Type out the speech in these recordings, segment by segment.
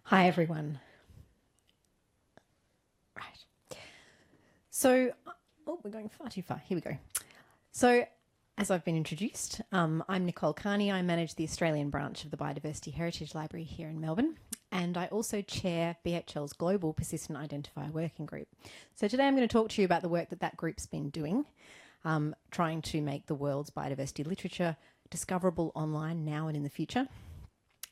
Hi, everyone. Right. So, we're going far too far. Here we go. So, as I've been introduced, I'm Nicole Kearney. I manage the Australian branch of the Biodiversity Heritage Library here in Melbourne, and I also chair BHL's Global Persistent Identifier Working Group. So today I'm going to talk to you about the work that group's been doing, trying to make the world's biodiversity literature discoverable online now and in the future.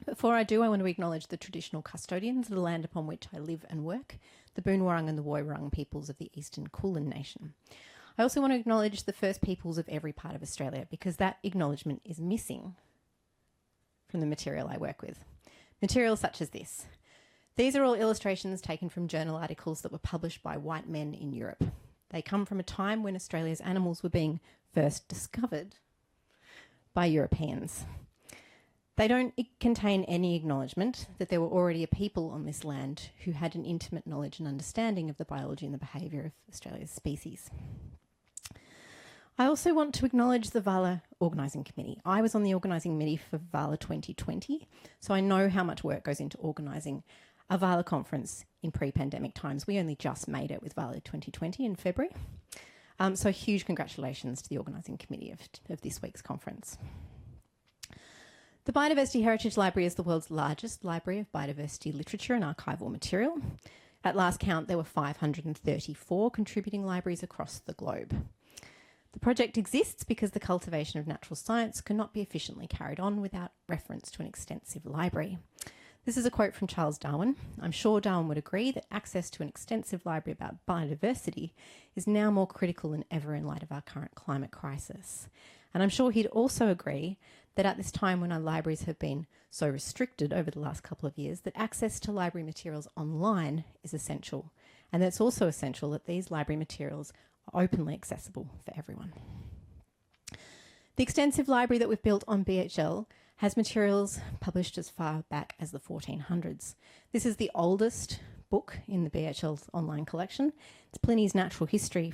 Before I do, I want to acknowledge the traditional custodians of the land upon which I live and work, the Boonwurrung and the Woiwurrung peoples of the Eastern Kulin Nation. I also want to acknowledge the First Peoples of every part of Australia, because that acknowledgement is missing from the material I work with. Material such as this. These are all illustrations taken from journal articles that were published by white men in Europe. They come from a time when Australia's animals were being first discovered by Europeans. They don't contain any acknowledgement that there were already a people on this land who had an intimate knowledge and understanding of the biology and the behaviour of Australia's species. I also want to acknowledge the VALA Organising Committee. I was on the organising committee for VALA 2020, so I know how much work goes into organising a VALA conference in pre-pandemic times. We only just made it with VALA 2020 in February. So huge congratulations to the organising committee of this week's conference. The Biodiversity Heritage Library is the world's largest library of biodiversity literature and archival material. At last count, there were 534 contributing libraries across the globe. The project exists because the cultivation of natural science cannot be efficiently carried on without reference to an extensive library. This is a quote from Charles Darwin. I'm sure Darwin would agree that access to an extensive library about biodiversity is now more critical than ever in light of our current climate crisis. And I'm sure he'd also agree that at this time when our libraries have been so restricted over the last couple of years, that access to library materials online is essential. And that it's also essential that these library materials are openly accessible for everyone. The extensive library that we've built on BHL has materials published as far back as the 1400s. This is the oldest book in the BHL's online collection. It's Pliny's Natural History,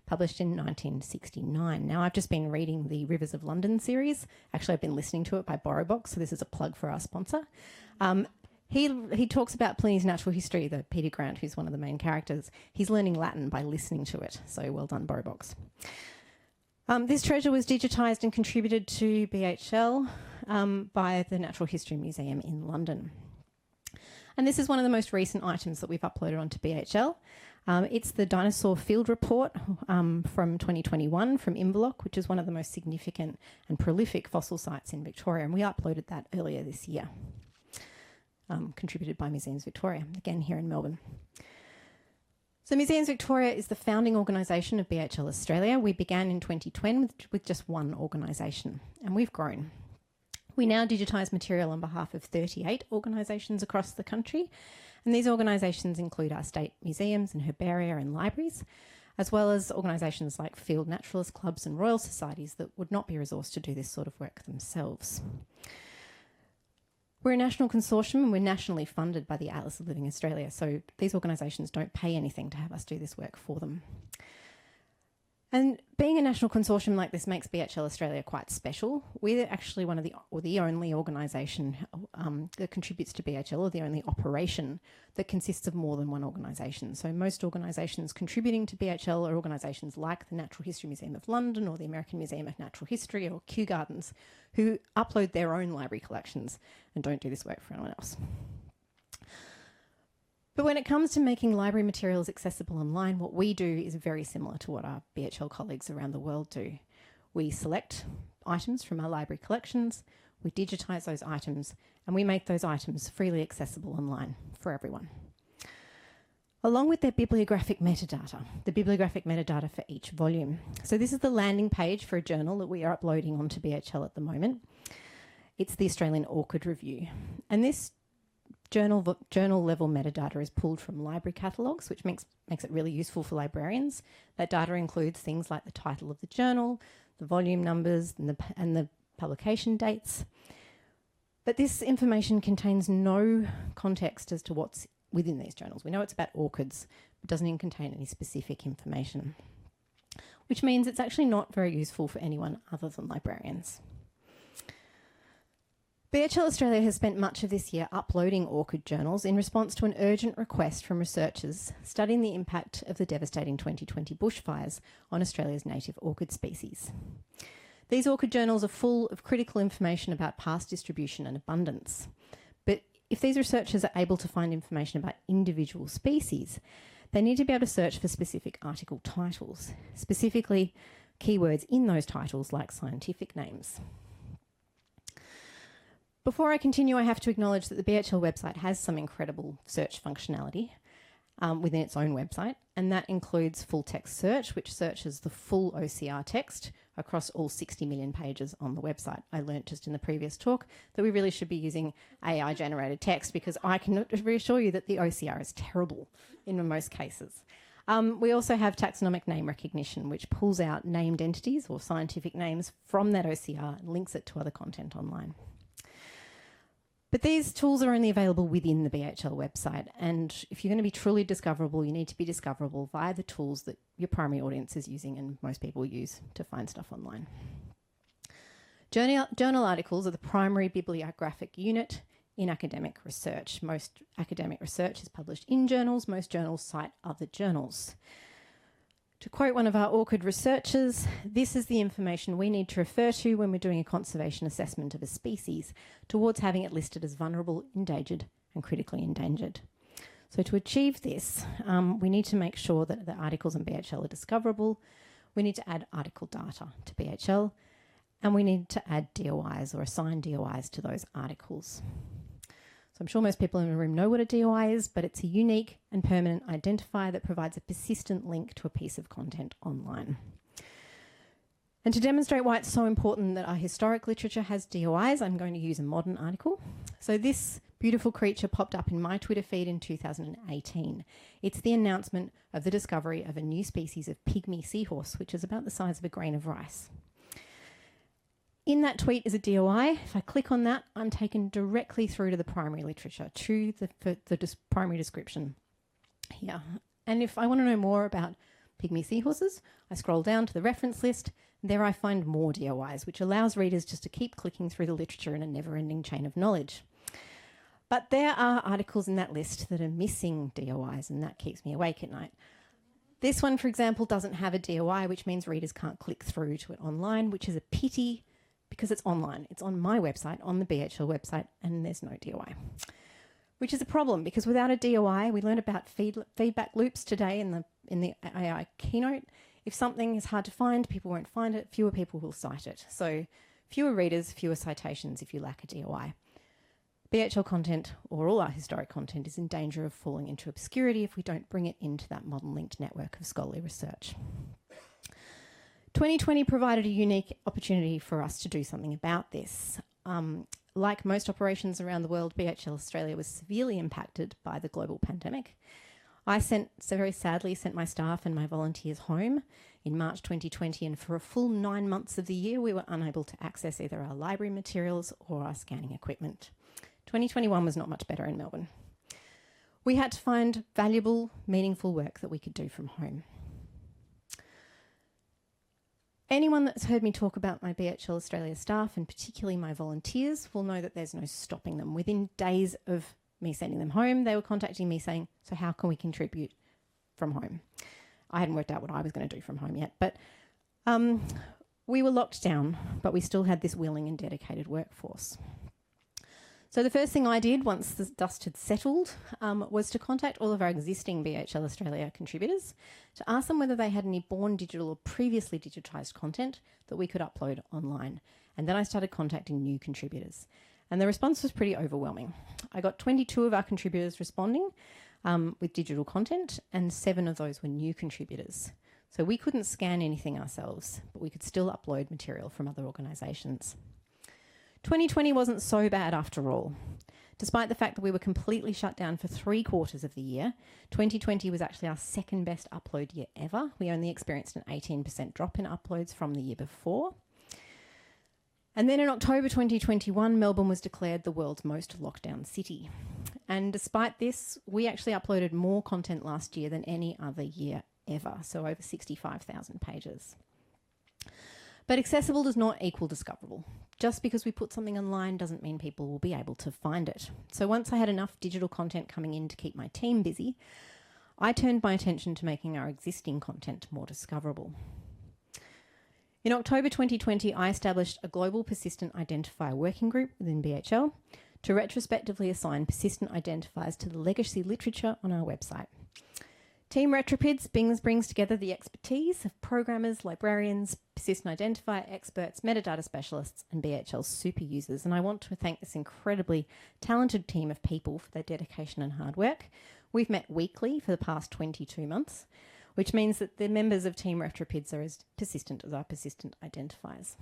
published in 1969. Now, I've just been reading the Rivers of London series. Actually, I've been listening to it by BorrowBox, so this is a plug for our sponsor. He talks about Pliny's Natural History, the Peter Grant, who's one of the main characters. He's learning Latin by listening to it, so well done, BorrowBox. This treasure was digitised and contributed to BHL by the Natural History Museum in London. And this is one of the most recent items that we've uploaded onto BHL. It's the Dinosaur Field Report from 2021 from Inverloch, which is one of the most significant and prolific fossil sites in Victoria, and we uploaded that earlier this year, contributed by Museums Victoria, again here in Melbourne. So Museums Victoria is the founding organisation of BHL Australia. We began in 2020 with just one organisation, and we've grown. We now digitise material on behalf of 38 organisations across the country, and these organisations include our state museums and herbaria and libraries, as well as organisations like field naturalist clubs and royal societies that would not be resourced to do this sort of work themselves. We're a national consortium and we're nationally funded by the Atlas of Living Australia, so these organisations don't pay anything to have us do this work for them. And being a national consortium like this makes BHL Australia quite special. We're actually one of the only organisation that contributes to BHL, or the only operation that consists of more than one organisation. So most organisations contributing to BHL are organisations like the Natural History Museum of London or the American Museum of Natural History or Kew Gardens, who upload their own library collections and don't do this work for anyone else. But when it comes to making library materials accessible online, what we do is very similar to what our BHL colleagues around the world do. We select items from our library collections, we digitise those items, and we make those items freely accessible online for everyone. Along with their bibliographic metadata, the bibliographic metadata for each volume. So this is the landing page for a journal that we are uploading onto BHL at the moment. It's the Australian Orchid Review. And this journal level metadata is pulled from library catalogues, which makes it really useful for librarians. That data includes things like the title of the journal, the volume numbers, and the publication dates. But this information contains no context as to what's within these journals. We know it's about orchids, but doesn't even contain any specific information, which means it's actually not very useful for anyone other than librarians. BHL Australia has spent much of this year uploading orchid journals in response to an urgent request from researchers studying the impact of the devastating 2020 bushfires on Australia's native orchid species. These orchid journals are full of critical information about past distribution and abundance. But if these researchers are able to find information about individual species, they need to be able to search for specific article titles, specifically keywords in those titles like scientific names. Before I continue, I have to acknowledge that the BHL website has some incredible search functionality within its own website, and that includes full text search, which searches the full OCR text across all 60 million pages on the website. I learnt just in the previous talk that we really should be using AI generated text, because I can reassure you that the OCR is terrible in most cases. We also have taxonomic name recognition, which pulls out named entities or scientific names from that OCR and links it to other content online. But these tools are only available within the BHL website, and if you're going to be truly discoverable, you need to be discoverable via the tools that your primary audience is using and most people use to find stuff online. Journal articles are the primary bibliographic unit in academic research. Most academic research is published in journals. Most journals cite other journals. To quote one of our orchid researchers, this is the information we need to refer to when we're doing a conservation assessment of a species towards having it listed as vulnerable, endangered and critically endangered. So to achieve this, we need to make sure that the articles in BHL are discoverable. We need to add article data to BHL, and we need to add DOIs or assign DOIs to those articles. So I'm sure most people in the room know what a DOI is, but it's a unique and permanent identifier that provides a persistent link to a piece of content online. And to demonstrate why it's so important that our historic literature has DOIs, I'm going to use a modern article. So this beautiful creature popped up in my Twitter feed in 2018. It's the announcement of the discovery of a new species of pygmy seahorse, which is about the size of a grain of rice. In that tweet is a DOI. If I click on that, I'm taken directly through to the primary literature, to the primary description here. And if I want to know more about pygmy seahorses, I scroll down to the reference list. There I find more DOIs, which allows readers just to keep clicking through the literature in a never-ending chain of knowledge. But there are articles in that list that are missing DOIs, and that keeps me awake at night. This one, for example, doesn't have a DOI, which means readers can't click through to it online, which is a pity, because it's online. It's on my website, on the BHL website, and there's no DOI. Which is a problem, because without a DOI, we learned about feedback loops today in the AI keynote. If something is hard to find, people won't find it, fewer people will cite it. So fewer readers, fewer citations if you lack a DOI. BHL content, or all our historic content, is in danger of falling into obscurity if we don't bring it into that modern linked network of scholarly research. 2020 provided a unique opportunity for us to do something about this. Like most operations around the world, BHL Australia was severely impacted by the global pandemic. I very sadly sent my staff and my volunteers home in March 2020, and for a full 9 months of the year, we were unable to access either our library materials or our scanning equipment. 2021 was not much better in Melbourne. We had to find valuable, meaningful work that we could do from home. Anyone that's heard me talk about my BHL Australia staff, and particularly my volunteers, will know that there's no stopping them. Within days of me sending them home, they were contacting me saying, so how can we contribute from home? I hadn't worked out what I was going to do from home yet, but we were locked down, but we still had this willing and dedicated workforce. So the first thing I did once the dust had settled was to contact all of our existing BHL Australia contributors to ask them whether they had any born digital or previously digitised content that we could upload online. And then I started contacting new contributors. And the response was pretty overwhelming. I got 22 of our contributors responding with digital content, and 7 of those were new contributors. So we couldn't scan anything ourselves, but we could still upload material from other organisations. 2020 wasn't so bad after all. Despite the fact that we were completely shut down for 3/4 of the year, 2020 was actually our second best upload year ever. We only experienced an 18% drop in uploads from the year before. And then in October 2021, Melbourne was declared the world's most lockdown city. And despite this, we actually uploaded more content last year than any other year ever, so over 65,000 pages. But accessible does not equal discoverable. Just because we put something online doesn't mean people will be able to find it. So once I had enough digital content coming in to keep my team busy, I turned my attention to making our existing content more discoverable. In October 2020, I established a global persistent identifier working group within BHL to retrospectively assign persistent identifiers to the legacy literature on our website. Team Retropids brings together the expertise of programmers, librarians, persistent identifier experts, metadata specialists, and BHL super users. And I want to thank this incredibly talented team of people for their dedication and hard work. We've met weekly for the past 22 months, which means that the members of Team Retropids are as persistent as our persistent identifiers.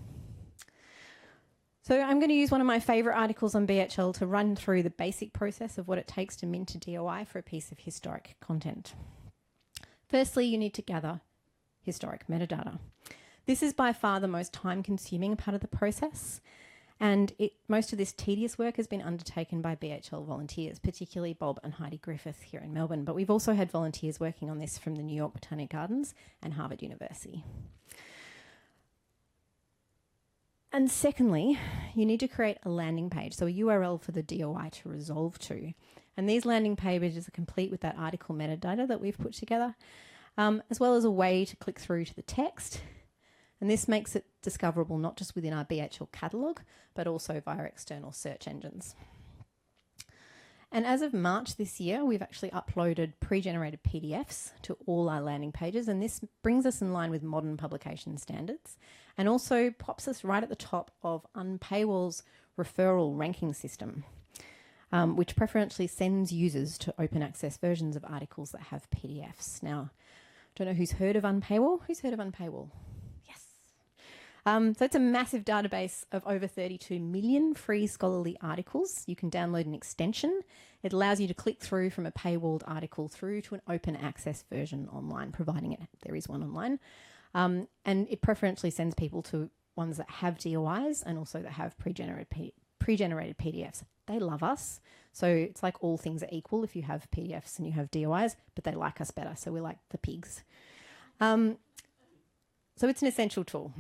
So I'm going to use one of my favourite articles on BHL to run through the basic process of what it takes to mint a DOI for a piece of historic content. Firstly, you need to gather historic metadata. This is by far the most time-consuming part of the process, and most of this tedious work has been undertaken by BHL volunteers, particularly Bob and Heidi Griffith here in Melbourne, but we've also had volunteers working on this from the New York Botanic Gardens and Harvard University. And secondly, you need to create a landing page, so a URL for the DOI to resolve to. And these landing pages are complete with that article metadata that we've put together, as well as a way to click through to the text. And this makes it discoverable not just within our BHL catalogue, but also via external search engines. And as of March this year, we've actually uploaded pre-generated PDFs to all our landing pages, and this brings us in line with modern publication standards and also pops us right at the top of Unpaywall's referral ranking system, which preferentially sends users to open access versions of articles that have PDFs. Now, I don't know who's heard of Unpaywall. Who's heard of Unpaywall? So it's a massive database of over 32 million free scholarly articles. You can download an extension. It allows you to click through from a paywalled article through to an open access version online, providing there is one online. And it preferentially sends people to ones that have DOIs and also that have pre-generated PDFs. They love us. So it's like all things are equal if you have PDFs and you have DOIs, but they like us better. So we're like the pigs. So it's an essential tool.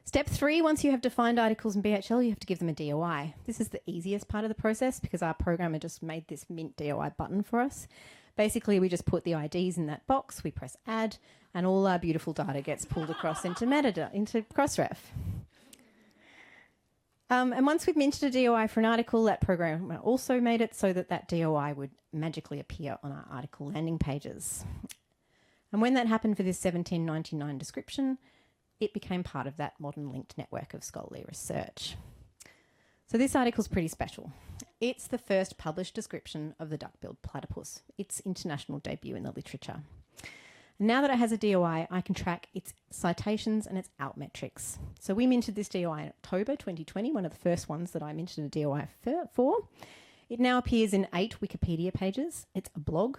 Step 3, once you have defined articles in BHL, you have to give them a DOI. This is the easiest part of the process because our programmer just made this mint DOI button for us. Basically, we just put the IDs in that box, we press add, and all our beautiful data gets pulled across into metadata, into Crossref. And once we've minted a DOI for an article, that programmer also made it so that that DOI would magically appear on our article landing pages. And when that happened for this 1799 description, it became part of that modern linked network of scholarly research. So this article's pretty special. It's the first published description of the duck-billed platypus, its international debut in the literature. And now that it has a DOI, I can track its citations and its out metrics. So we minted this DOI in October 2020, one of the first ones that I minted a DOI for. It now appears in 8 Wikipedia pages. It's a blog,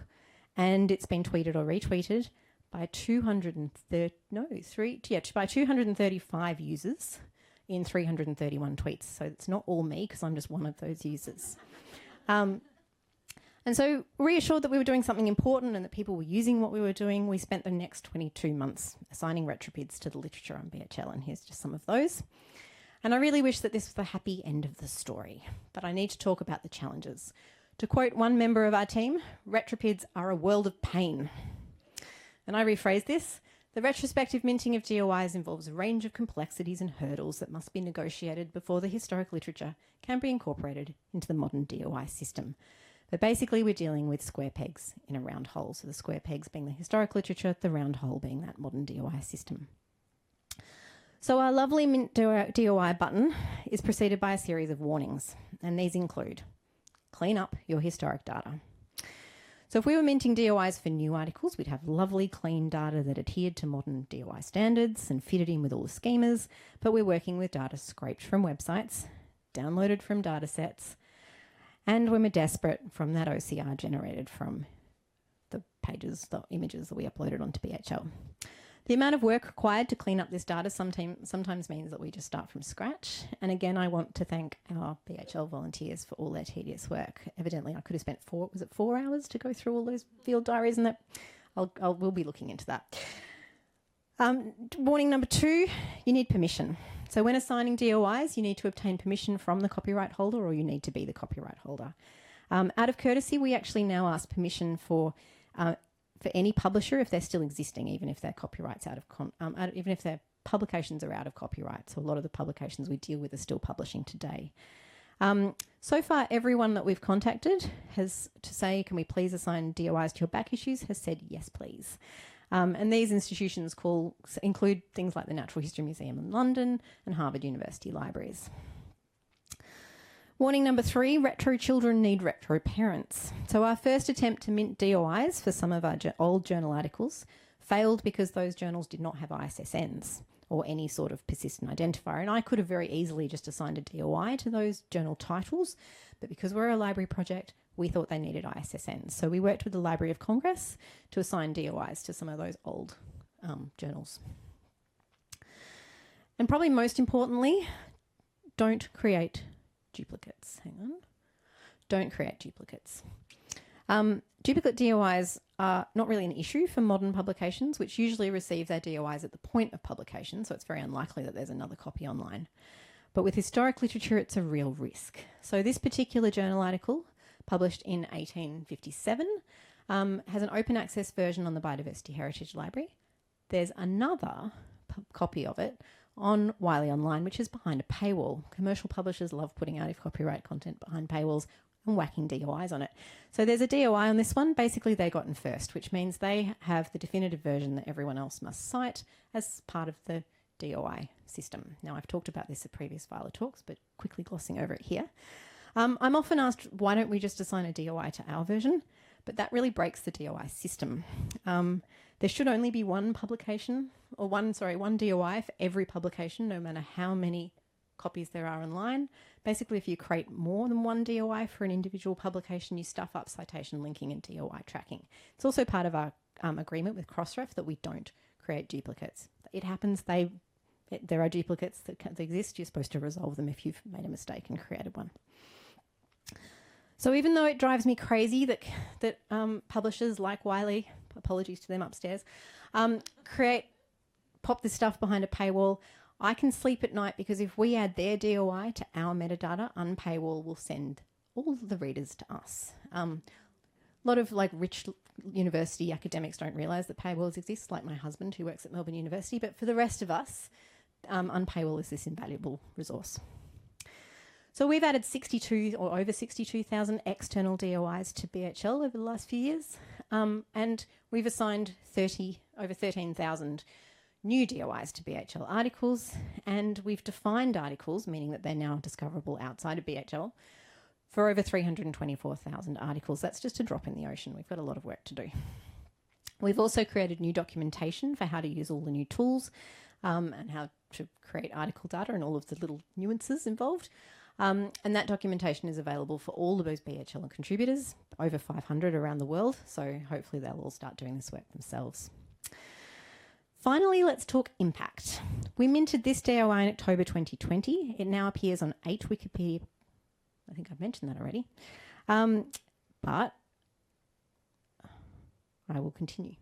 and it's been tweeted or retweeted by 235 users in 331 tweets. So it's not all me because I'm just one of those users. And so reassured that we were doing something important and that people were using what we were doing, we spent the next 22 months assigning retropids to the literature on BHL, and here's just some of those. And I really wish that this was the happy end of the story, but I need to talk about the challenges. To quote one member of our team, retropids are a world of pain. And I rephrase this: the retrospective minting of DOIs involves a range of complexities and hurdles that must be negotiated before the historic literature can be incorporated into the modern DOI system. But basically we're dealing with square pegs in a round hole. So the square pegs being the historic literature, the round hole being that modern DOI system. So our lovely mint DOI button is preceded by a series of warnings, and these include: clean up your historic data. So if we were minting DOIs for new articles, we'd have lovely clean data that adhered to modern DOI standards and fitted in with all the schemas, but we're working with data scraped from websites, downloaded from data sets, and when we're desperate, from that OCR generated from the pages, the images that we uploaded onto BHL. The amount of work required to clean up this data sometimes means that we just start from scratch. And again, I want to thank our BHL volunteers for all their tedious work. Evidently, I could have spent 4 hours to go through all those field diaries, and that we'll be looking into that. Warning number 2, you need permission. So when assigning DOIs, you need to obtain permission from the copyright holder, or you need to be the copyright holder. Out of courtesy, we actually now ask permission for any publisher if they're still existing, even if their copyrights even if their publications are out of copyright. So a lot of the publications we deal with are still publishing today. So far, everyone that we've contacted has to say, can we please assign DOIs to your back issues, has said yes, please. And these institutions include things like the Natural History Museum in London and Harvard University Libraries. Warning number 3, retro children need retro parents. So our first attempt to mint DOIs for some of our old journal articles failed because those journals did not have ISSNs or any sort of persistent identifier. And I could have very easily just assigned a DOI to those journal titles, but because we're a library project, we thought they needed ISSNs. So we worked with the Library of Congress to assign DOIs to some of those old journals. And probably most importantly, don't create duplicates. Hang on. Don't create duplicates. Duplicate DOIs are not really an issue for modern publications, which usually receive their DOIs at the point of publication, so it's very unlikely that there's another copy online. But with historic literature, it's a real risk. So this particular journal article, published in 1857, has an open access version on the Biodiversity Heritage Library. There's another copy of it on Wiley Online, which is behind a paywall. Commercial publishers love putting out of copyright content behind paywalls and whacking DOIs on it. So there's a DOI on this one. Basically, they got in first, which means they have the definitive version that everyone else must cite as part of the DOI system. Now, I've talked about this at previous Viola talks, but quickly glossing over it here. I'm often asked, why don't we just assign a DOI to our version? But that really breaks the DOI system. There should only be one publication, or one DOI for every publication, no matter how many copies there are online. Basically, if you create more than one DOI for an individual publication, you stuff up citation linking and DOI tracking. It's also part of our agreement with Crossref that we don't create duplicates. It happens, there are duplicates that exist. You're supposed to resolve them if you've made a mistake and created one. So even though it drives me crazy that publishers like Wiley, apologies to them upstairs, pop this stuff behind a paywall, I can sleep at night because if we add their DOI to our metadata, Unpaywall will send all the readers to us. A lot of rich university academics don't realise that paywalls exist, like my husband who works at Melbourne University, but for the rest of us, Unpaywall is this invaluable resource. So we've added 62 or over 62,000 external DOIs to BHL over the last few years, and we've assigned over 13,000 new DOIs to BHL articles, and we've defined articles, meaning that they're now discoverable outside of BHL, for over 324,000 articles. That's just a drop in the ocean. We've got a lot of work to do. We've also created new documentation for how to use all the new tools and how to create article data and all of the little nuances involved. And that documentation is available for all of those BHL contributors, over 500 around the world, so hopefully they'll all start doing this work themselves. Finally, let's talk impact. We minted this DOI in October 2020. It now appears on 8 Wikipedia. I think I've mentioned that already. But I will continue.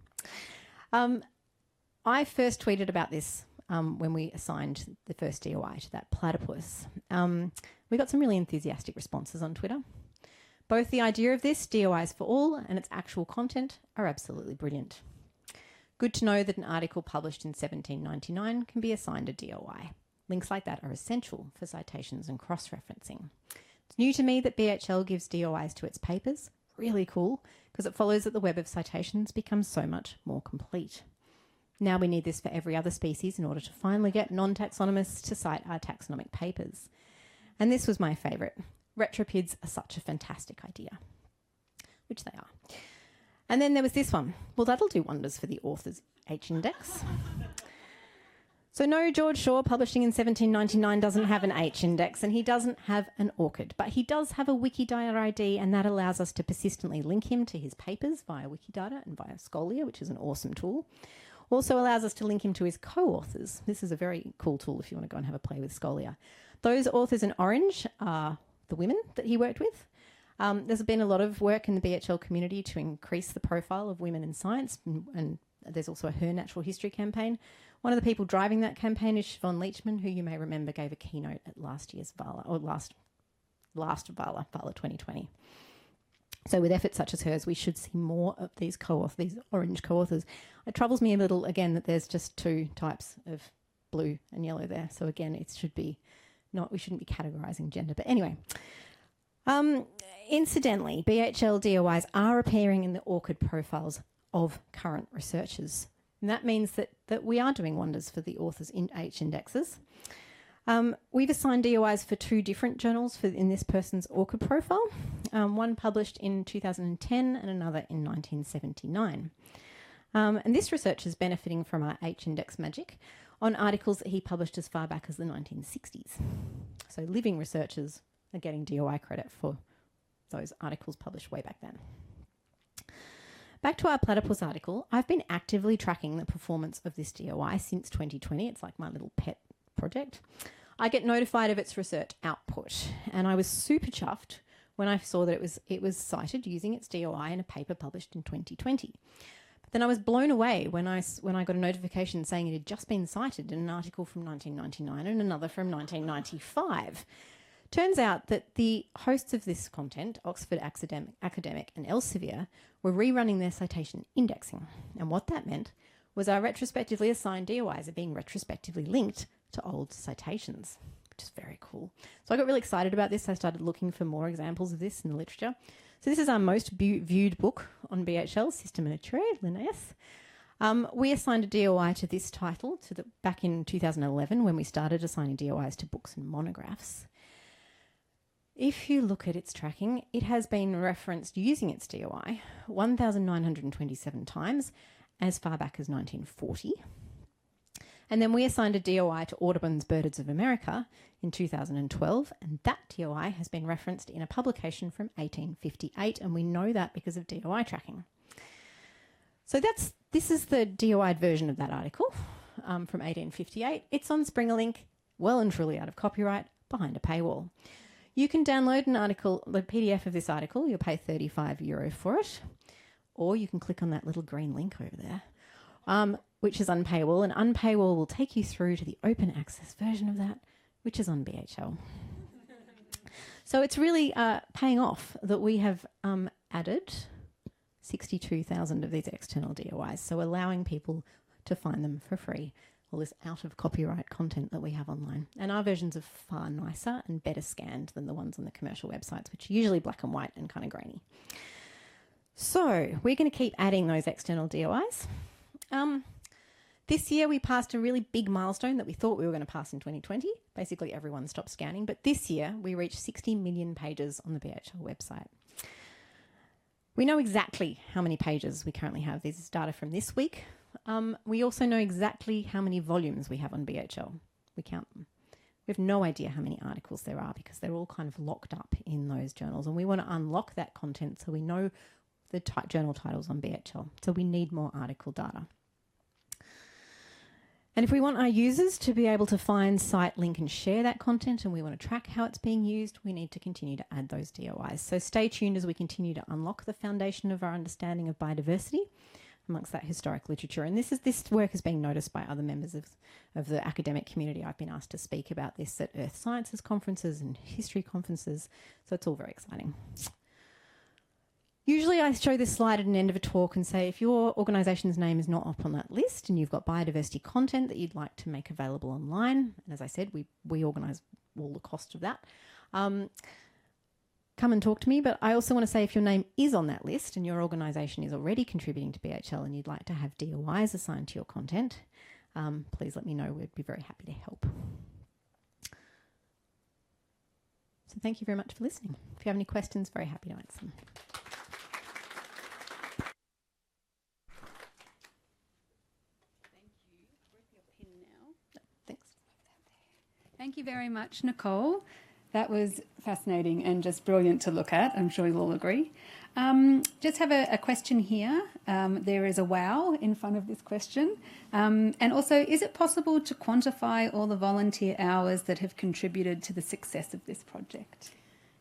I first tweeted about this when we assigned the first DOI to that platypus. We got some really enthusiastic responses on Twitter. Both the idea of this, DOIs for all, and its actual content are absolutely brilliant. Good to know that an article published in 1799 can be assigned a DOI. Links like that are essential for citations and cross-referencing. It's new to me that BHL gives DOIs to its papers. Really cool, because it follows that the web of citations becomes so much more complete. Now we need this for every other species in order to finally get non-taxonomists to cite our taxonomic papers. And this was my favourite. Retropids are such a fantastic idea, which they are. And then there was this one. Well, that'll do wonders for the author's H-index. So no, George Shaw, publishing in 1799, doesn't have an H-index and he doesn't have an ORCID, but he does have a Wikidata ID, and that allows us to persistently link him to his papers via Wikidata and via Scholia, which is an awesome tool. Also allows us to link him to his co-authors. This is a very cool tool if you want to go and have a play with Scholia. Those authors in orange are the women that he worked with. There's been a lot of work in the BHL community to increase the profile of women in science, and there's also a Her Natural History campaign. One of the people driving that campaign is Siobhan Leachman, who you may remember gave a keynote at last year's Vala, or last Vala 2020. So with efforts such as hers, we should see more of these co-authors, these orange co-authors. It troubles me a little, again, that there's just two types of blue and yellow there. So again, it should be not, we shouldn't be categorising gender. But anyway, incidentally, BHL DOIs are appearing in the ORCID profiles of current researchers. And that means that we are doing wonders for the authors in H indexes. We've assigned DOIs for two different journals in this person's ORCID profile, one published in 2010 and another in 1979. And this research is benefiting from our H index magic on articles that he published as far back as the 1960s. So living researchers are getting DOI credit for those articles published way back then. Back to our platypus article, I've been actively tracking the performance of this DOI since 2020. It's like my little pet project. I get notified of its research output, and I was super chuffed when I saw that it was cited using its DOI in a paper published in 2020. But then I was blown away when I got a notification saying it had just been cited in an article from 1999 and another from 1995. Turns out that the hosts of this content, Oxford Academic and Elsevier, were rerunning their citation indexing. And what that meant was our retrospectively assigned DOIs are being retrospectively linked to old citations, which is very cool. So I got really excited about this. I started looking for more examples of this in the literature. So this is our most viewed book on BHL, Systema Linnaeus. We assigned a DOI to this title back in 2011 when we started assigning DOIs to books and monographs. If you look at its tracking, it has been referenced using its DOI 1,927 times as far back as 1940. And then we assigned a DOI to Audubon's Birds of America in 2012, and that DOI has been referenced in a publication from 1858, and we know that because of DOI tracking. So this is the DOI'd version of that article from 1858. It's on Springerlink, well and truly out of copyright, behind a paywall. You can download an article, the PDF of this article, you'll pay €35 for it, or you can click on that little green link over there, which is unpaywall, and unpaywall will take you through to the open access version of that, which is on BHL. So it's really paying off that we have added 62,000 of these external DOIs, so allowing people to find them for free, all this out of copyright content that we have online. And our versions are far nicer and better scanned than the ones on the commercial websites, which are usually black and white and kind of grainy. So we're going to keep adding those external DOIs. This year we passed a really big milestone that we thought we were going to pass in 2020. Basically everyone stopped scanning, but this year we reached 60 million pages on the BHL website. We know exactly how many pages we currently have. This is data from this week. We also know exactly how many volumes we have on BHL. We count them. We have no idea how many articles there are because they're all kind of locked up in those journals, and we want to unlock that content so we know the journal titles on BHL. So we need more article data. And if we want our users to be able to find, cite, link and share that content, and we want to track how it's being used, we need to continue to add those DOIs. So stay tuned as we continue to unlock the foundation of our understanding of biodiversity amongst that historic literature. And this work is being noticed by other members of the academic community. I've been asked to speak about this at Earth Sciences conferences and history conferences, so it's all very exciting. Usually I show this slide at an end of a talk and say if your organisation's name is not up on that list and you've got biodiversity content that you'd like to make available online, and as I said, we organise all the cost of that, come and talk to me. But I also want to say if your name is on that list and your organisation is already contributing to BHL and you'd like to have DOIs assigned to your content, please let me know. We'd be very happy to help. So thank you very much for listening. If you have any questions, very happy to answer them. Thank you very much, Nicole. That was fascinating and just brilliant to look at. I'm sure you'll all agree. Just have a question here. There is a wow in front of this question. And also, is it possible to quantify all the volunteer hours that have contributed to the success of this project?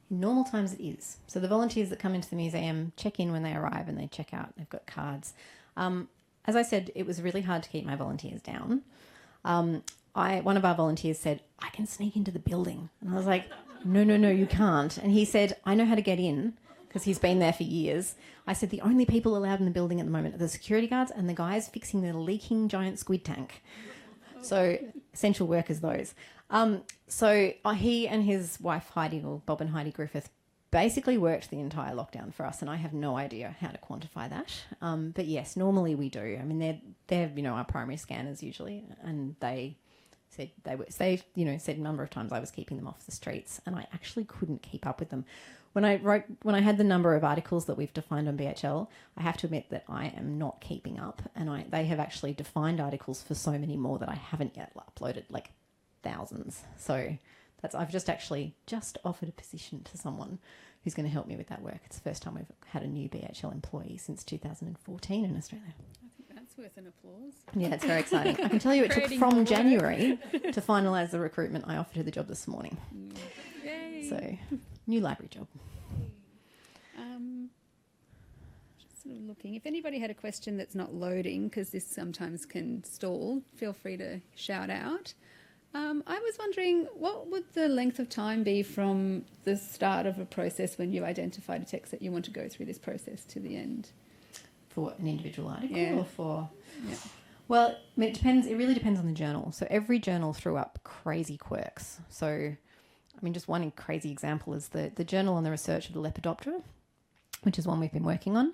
In normal times it is. So the volunteers that come into the museum check in when they arrive and they check out. They've got cards. As I said, it was really hard to keep my volunteers down. One of our volunteers said, I can sneak into the building. And I was like, no, you can't. And he said, I know how to get in, because he's been there for years. I said, the only people allowed in the building at the moment are the security guards and the guys fixing the leaking giant squid tank. So essential workers, those. He and his wife Heidi, or Bob and Heidi Griffith, basically worked the entire lockdown for us, and I have no idea how to quantify that. But yes, normally we do. I mean, they're our primary scanners usually, and they said said a number of times I was keeping them off the streets, and I actually couldn't keep up with them. When I had the number of articles that we've defined on BHL, I have to admit that I am not keeping up, and they have actually defined articles for so many more that I haven't yet uploaded, like thousands. So I've just offered a position to someone who's going to help me with that work. It's the first time we've had a new BHL employee since 2014 in Australia. I think that's worth an applause. Yeah, it's very exciting. I can tell you it took from January to finalise the recruitment. I offered her the job this morning. Yay. So, new library job. Just sort of looking. If anybody had a question that's not loading, because this sometimes can stall, feel free to shout out. I was wondering, what would the length of time be from the start of a process when you identified a text that you want to go through this process to the end? For an individual article, yeah. or for... Yeah. Well, it depends. It really depends on the journal. So every journal threw up crazy quirks. So, I mean, just one crazy example is the journal on the research of the Lepidoptera, which is one we've been working on.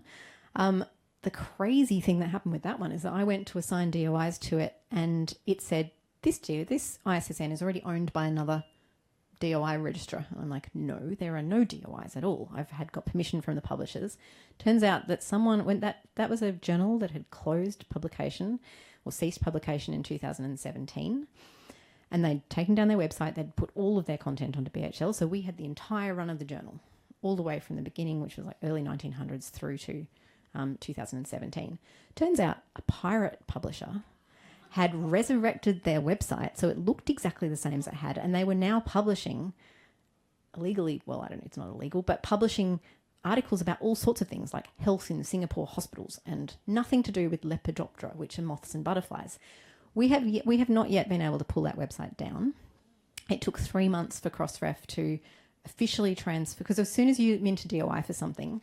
The crazy thing that happened with that one is that I went to assign DOIs to it, and it said, this ISSN is already owned by another DOI registrar. And I'm like, no, there are no DOIs at all. I've got permission from the publishers. Turns out that that was a journal that had closed publication or ceased publication in 2017. And they'd taken down their website. They'd put all of their content onto BHL. So we had the entire run of the journal all the way from the beginning, which was like early 1900s through to 2017. Turns out a pirate publisher had resurrected their website, so it looked exactly the same as it had, and they were now publishing illegally, well, I don't know, it's not illegal, but publishing articles about all sorts of things like health in Singapore hospitals and nothing to do with Lepidoptera, which are moths and butterflies. We have not yet been able to pull that website down. It took 3 months for Crossref to officially transfer, because as soon as you mint a DOI for something,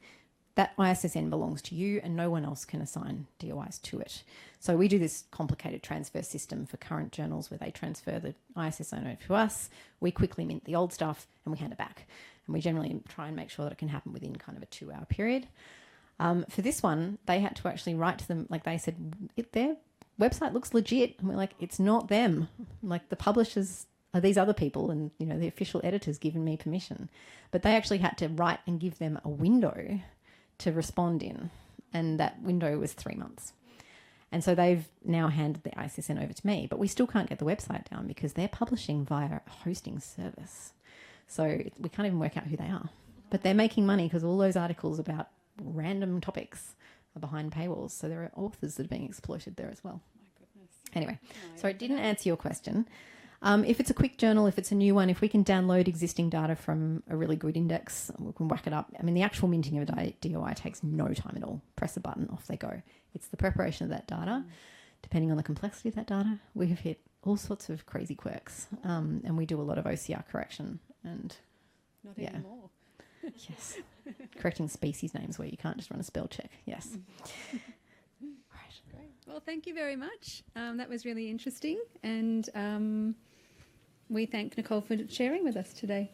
that ISSN belongs to you and no one else can assign DOIs to it. So we do this complicated transfer system for current journals where they transfer the ISSN over to us. We quickly mint the old stuff and we hand it back. And we generally try and make sure that it can happen within kind of a 2-hour period. For this one, they had to actually write to them, like they said, their website looks legit. And we're like, it's not them. Like the publishers are these other people, and the official editor's given me permission. But they actually had to write and give them a window to respond in, and that window was 3 months. And so they've now handed the ISSN over to me, but we still can't get the website down because they're publishing via a hosting service. So we can't even work out who they are. But they're making money because all those articles about random topics are behind paywalls. So there are authors that are being exploited there as well. My goodness. Anyway, so I didn't answer your question. If it's a quick journal, if it's a new one, if we can download existing data from a really good index, we can whack it up. I mean, the actual minting of a DOI takes no time at all. Press a button, off they go. It's the preparation of that data. Depending on the complexity of that data, we have hit all sorts of crazy quirks. And we do a lot of OCR correction. And Not anymore. Yes. Correcting species names where you can't just run a spell check. Yes. Right. Great. Well, thank you very much. That was really interesting. And we thank Nicole for sharing with us today.